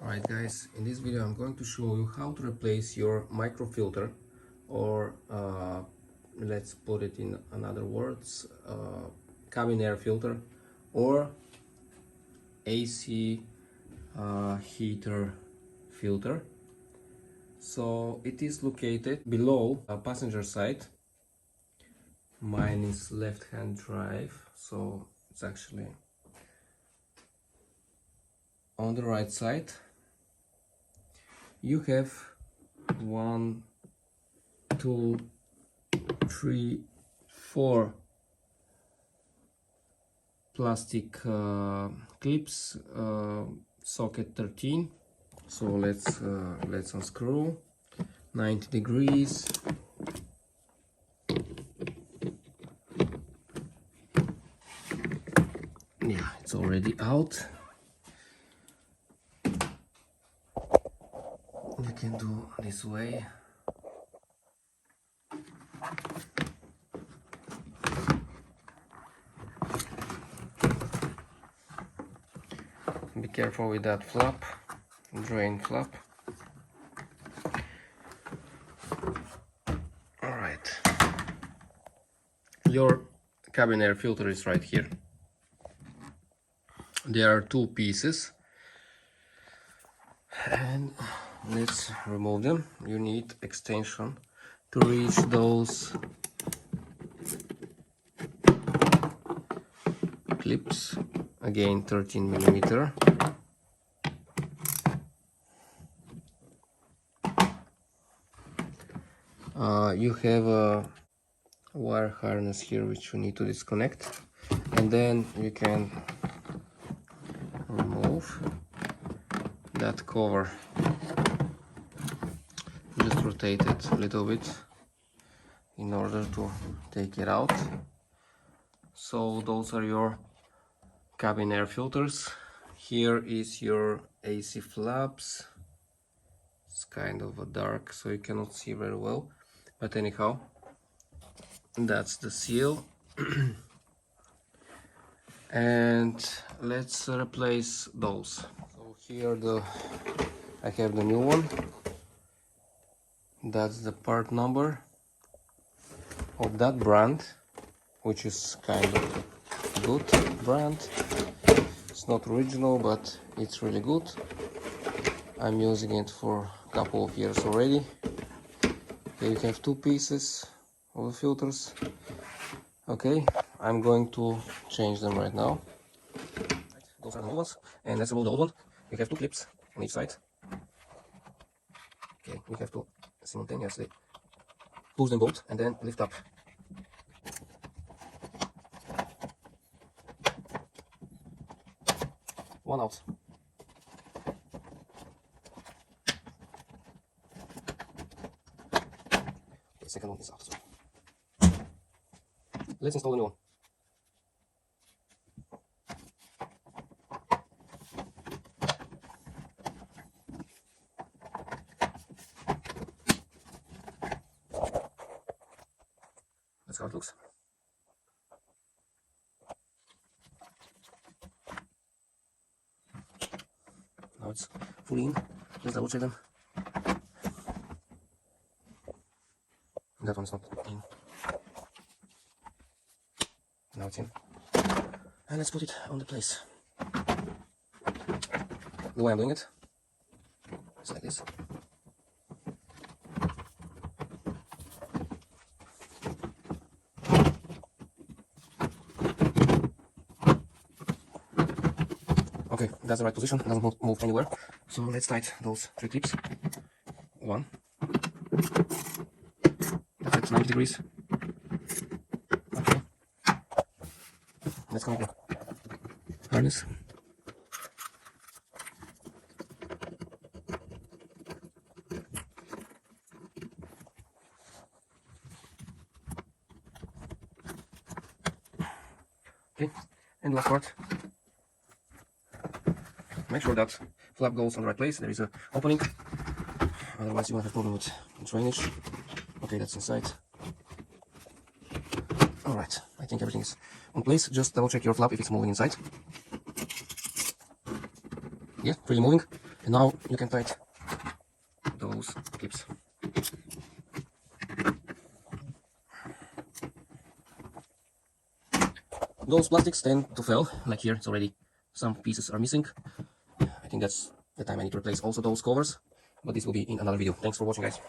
Alright guys, in this video I'm going to show you how to replace your microfilter, or let's put it in another words, cabin air filter or AC heater filter. So it is located below a passenger side. Mine is left hand drive, so it's actually on the right side. You have 1, 2, 3, 4 plastic clips, socket 13. So let's unscrew 90 degrees. Yeah, it's already out. You can do this way. Be careful with that flap, drain flap. Alright. Your cabin air filter is right here. There are two pieces. And let's remove them. You need extension to reach those clips. Again, 13 millimeter. You have a wire harness here which you need to disconnect, and then you can remove that cover. Just rotate it a little bit in order to take it out. So those are your cabin air filters. Here is your AC flaps. It's kind of a dark, so you cannot see very well, but anyhow, that's the seal. And let's replace those. So here I have the new one. That's the part number of that brand, which is kind of good brand. It's not original, but it's really good. I'm using it for a couple of years already. Okay, you have two pieces of the filters. Okay, I'm going to change them right now. Those are the new ones, and let's remove the old one. You have two clips on each side. Okay, you have to simultaneously push them both and then lift up. One out. The second one is out. So let's install the new one. That's how it looks. Now it's fully in. Let's double check them. That one's not in. Now it's in. And let's put it on the place. The way I'm doing it, it's like this. Okay, that's the right position, doesn't move anywhere. So let's tighten those three clips. One. That's it, 90 degrees. Okay. Let's connect the harness. Okay, and last part. Make sure that flap goes on the right place. There is an opening, otherwise you will have problem with drainage. Okay, that's inside. Alright, I think everything is on place. Just double check your flap if it's moving inside. Yeah, freely moving. And now you can tighten those clips. Those plastics tend to fail, like here it's already some pieces are missing. I think that's the time I need to replace also those covers, but this will be in another video. Thanks for watching, guys.